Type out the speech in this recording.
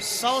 100